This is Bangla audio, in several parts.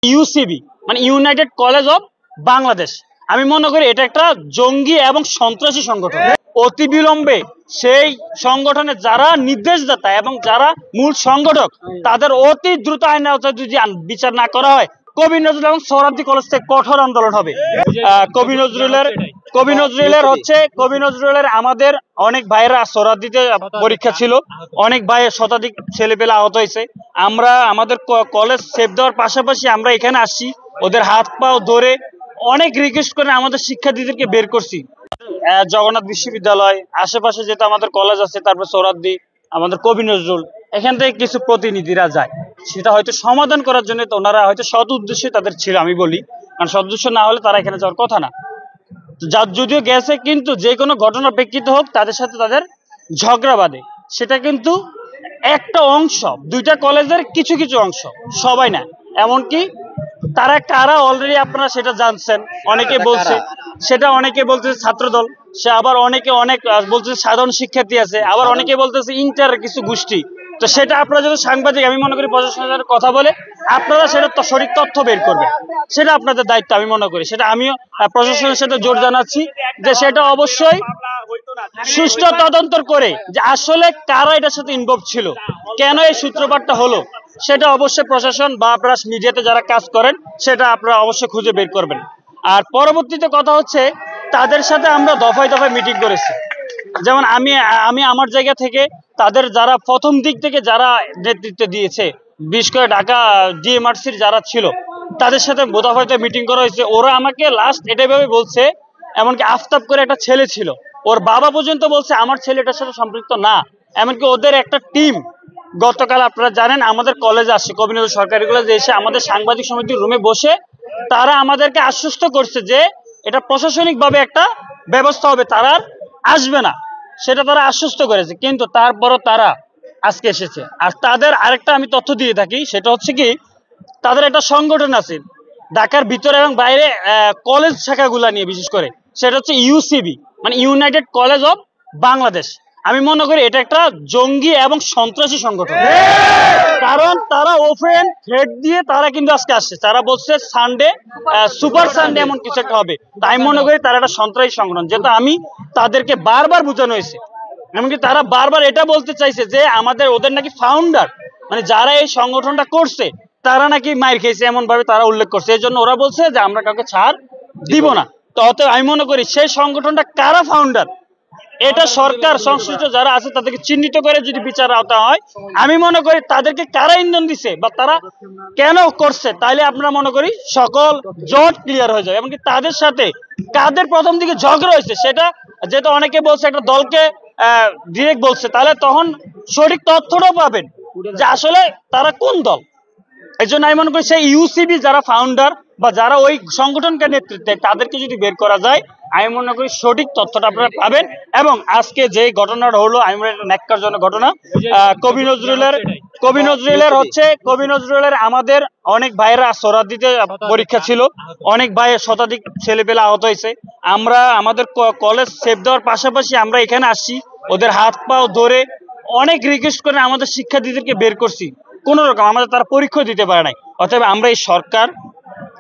ইউসিবি মানে ইউনাইটেড কলেজ অফ বাংলাদেশ। আমি মনে করি এটা একটা জঙ্গি এবং সন্ত্রাসী সংগঠন। অতি বিলম্বে সেই সংগঠনের যারা নির্দেশদাতা এবং যারা মূল সংগঠক তাদের অতি দ্রুত আইনের আওতায় যদি বিচার না করা হয়, কবি নজরুল এবং সোহরাওয়ার্দী কলেজ থেকে কঠোর আন্দোলন হবে। কবি নজরুলের আমাদের অনেক ভাইয়েরা সোহরাওয়ার্দীতে পরীক্ষা ছিল, অনেক ভাইয়ের শতাধিক ছেলেপেলে আহত হয়েছে। আমরা আমাদের কলেজ সেভ দেওয়ার পাশাপাশি আমরা এখানে আসছি, ওদের হাত পাও ধরে অনেক রিকোয়েস্ট করে আমাদের শিক্ষার্থীদেরকে বের করছি। জগন্নাথ বিশ্ববিদ্যালয় আশেপাশে যেহেতু আমাদের কলেজ আছে, তারপর সোহরাওয়ার্দী, আমাদের কবি নজরুল, এখান থেকে কিছু প্রতিনিধিরা যায়, সেটা হয়তো সমাধান করার জন্য। তো ওনারা হয়তো সৎ উদ্দেশ্যে তাদের ছিল, আমি বলি, কারণ সৎ উদ্দেশ্য না হলে তারা এখানে যাওয়ার কথা না। যার যদিও গেছে, কিন্তু যে কোনো ঘটনার প্রেক্ষিতে হোক তাদের সাথে তাদের ঝগড়া বাঁধে, সেটা কিন্তু একটা অংশ, দুইটা কলেজের কিছু কিছু অংশ, সবাই না। এমনকি তারা কারা অলরেডি আপনারা সেটা জানছেন, অনেকে বলছে সেটা, অনেকে বলতেছে ছাত্রদল, সে আবার অনেকে অনেক বলতেছে সাধারণ শিক্ষার্থী আছে, আবার অনেকে বলতেছে ইন্টারের কিছু গোষ্ঠী। তো সেটা আপনারা যদি সাংবাদিক, আমি মনে করি প্রশাসনের কথা বলে আপনারা সেটা সঠিক তথ্য বের করবেন, সেটা আপনাদের দায়িত্ব। আমি মনে করি সেটা আমিও প্রশাসনের সাথে জোর জানাচ্ছি যে সেটা অবশ্যই সুষ্ঠু তদন্ত করে যে আসলে কারা এটার সাথে ইনভলভ ছিল, কেন এই সূত্রপাতটা হলো, সেটা অবশ্যই প্রশাসন বা আপনারা মিডিয়াতে যারা কাজ করেন সেটা আপনারা অবশ্যই খুঁজে বের করবেন। আর পরবর্তীতে কথা হচ্ছে, তাদের সাথে আমরা দফায় দফায় মিটিং করেছি। যেমন আমি আমার জায়গা থেকে তাদের যারা প্রথম দিক থেকে যারা নেতৃত্ব দিয়েছে, বিশেষ করে ঢাকা ডিএমআরসির যারা ছিল, তাদের সাথে দফায় মিটিং করা হয়েছে। ওরা আমাকে লাস্ট এটাই ভাবে বলছে, এমনকি আফতাব করে একটা ছেলে ছিল, ওর বাবা পর্যন্ত বলছে আমার ছেলে এটার সাথে সম্পৃক্ত না। এমনকি ওদের একটা টিম গতকাল আপনারা জানেন আমাদের কলেজে আসে, কবি নজরুল সরকারি কলেজে এসে আমাদের সাংবাদিক সমিতির রুমে বসে তারা আমাদেরকে আশ্বস্ত করছে যে এটা প্রশাসনিকভাবে একটা ব্যবস্থা হবে, তারা আসবে না, সেটা তারা আশ্বস্ত করেছে। কিন্তু তারপরও তারা আজকে এসেছে। আর তাদের আরেকটা আমি তথ্য দিয়ে থাকি, সেটা হচ্ছে কি, তাদের একটা সংগঠন আছে ঢাকার ভিতরে এবং বাইরে কলেজ শাখাগুলা নিয়ে, বিশেষ করে সেটা হচ্ছে ইউসিবি মানে ইউনাইটেড কলেজ অফ বাংলাদেশ। আমি মনে করি এটা একটা জঙ্গি এবং সন্ত্রাসী সংগঠন, কারণ তারা ওপেন থ্রেট দিয়ে তারা কিন্তু আজকে আসছে। তারা বলছে সানডে, সুপার সানডে এমন কিছু একটা হবে। তাই মনে করি তারা একটা সন্ত্রাসী সংগঠন, যেটা আমি তাদেরকে বারবার বোঝানো হয়েছে। এমনকি তারা বারবার এটা বলতে চাইছে যে ওদের নাকি ফাউন্ডার, মানে যারা এই সংগঠনটা করছে তারা নাকি মাইর খেয়েছে, এমন ভাবে তারা উল্লেখ করছে। এই জন্য ওরা বলছে যে আমরা কাউকে ছাড় দিব না। তো অতএব আমি মনে করি সেই সংগঠনটা কারা ফাউন্ডার, এটা সরকার সংশ্লিষ্ট যারা আছে তাদেরকে চিহ্নিত করে যদি বিচার আওতা হয়, আমি মনে করি তাদেরকে কারা ইন্ধন দিছে বা তারা কেন করছে, তাইলে আপনারা মনে করি সকল জট ক্লিয়ার হয়ে যাবে। এমনকি তাদের সাথে কাদের প্রথম দিকে ঝগড়া হয়েছে, সেটা যেটা অনেকে বলছে একটা দলকে ডিরেক্ট বলছে, তাহলে তখন সঠিক তথ্যটাও পাবেন যে আসলে তারা কোন দল। এই জন্য আমি মনে করি সেই ইউসিবি যারা ফাউন্ডার বা যারা ওই সংগঠনকে নেতৃত্বে, তাদেরকে যদি বের করা যায়, আমি মনে করি সঠিক তথ্যটা আপনারা পাবেন। এবং আজকে যে ঘটনাটা হলো, আমি মনে করি একটা ন্যাক্কারজনক ঘটনা। কবি নজরুলের আমাদের অনেক ভাইয়েরা সোহরাওয়ার্দীতে পরীক্ষা ছিল, অনেক ভাইয়ের শতাধিক ছেলেপেলে আহত হয়েছে। আমরা আমাদের কলেজ সেভ দেওয়ার পাশাপাশি আমরা এখানে আসছি, ওদের হাত পাও ধরে অনেক রিকোয়েস্ট করে আমাদের শিক্ষার্থীদেরকে বের করছি। কোন রকম আমাদের তারা পরীক্ষা দিতে পারে নাই। অতএব আমরা এই সরকার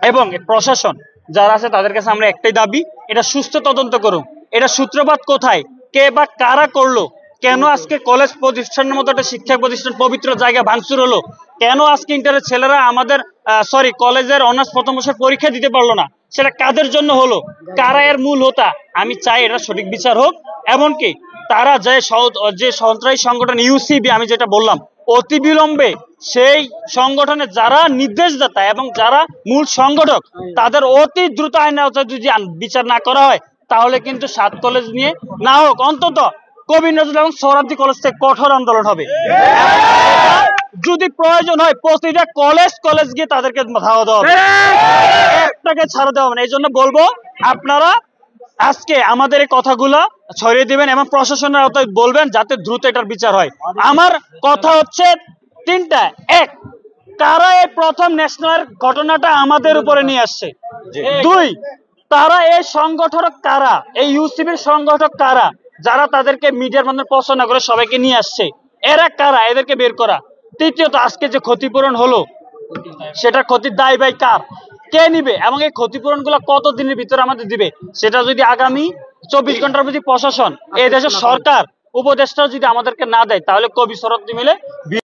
এবং প্রশাসন যারা আছে তাদের কাছে আমরা একটাই দাবি, এটা সুস্থ তদন্ত করুন। এটা সূত্রপাত কোথায়, কে বা কারা করলো, কেন আজকে কলেজ প্রতিষ্ঠানের মতো একটা শিক্ষা প্রতিষ্ঠান পবিত্র জায়গা ভাঙচুর হলো, কেন আজকে ইন্টারের ছেলেরা আমাদের কলেজের অনার্স প্রথম বর্ষের পরীক্ষা দিতে পারলো না, সেটা কাদের জন্য হলো, কারা এর মূল হোতা। আমি চাই এটা সঠিক বিচার হোক। এমনকি তারা যে সন্ত্রাসী সংগঠন ইউসিবি, আমি যেটা বললাম, অতি বিলম্বে সেই সংগঠনের যারা নির্দেশদাতা এবং যারা মূল সংগঠক তাদের অতি দ্রুত আইনের আওতায় যদি বিচার না করা হয়, তাহলে কিন্তু 7 কলেজ নিয়ে না হোক, অন্তত কবি নজরুল এবং সোহরাওয়ার্দী কলেজ থেকে কঠোর আন্দোলন হবে। যদি প্রয়োজন হয় প্রতিটা কলেজ গিয়ে তাদেরকে ধাওয়া দেওয়া হবে, একটাকে ছাড়া দেওয়া হবে না। এই জন্য বলবো আপনারা আজকে আমাদের এই কথাগুলো ছড়িয়ে দিবেন এবং প্রশাসনের আওতায় বলবেন যাতে দ্রুত এটার বিচার হয়। আমার কথা হচ্ছে তিনটা। এক, কারা এই প্রথম ন্যাশনাল ঘটনাটা আমাদের উপরে নিয়ে আসছে। 2, তারা এই সংগঠক কারা, এই ইউসিবির সংগঠক কারা, যারা তাদেরকে মিডিয়ার মাধ্যমে প্রচারণা করে সবাইকে নিয়ে আসছে, এরা কারা, এদেরকে বের করা। তৃতীয়ত, আজকে যে ক্ষতিপূরণ হলো সেটা ক্ষতির দায় ভাই কার, কে নিবে, এবং এই ক্ষতিপূরণ গুলো কত দিনের ভিতরে আমাদের দিবে? সেটা যদি আগামী 24 ঘন্টার মধ্যে প্রশাসন, এই দেশের সরকার, উপদেষ্টা যদি আমাদেরকে না দেয়, তাহলে কবি শরৎ মিলে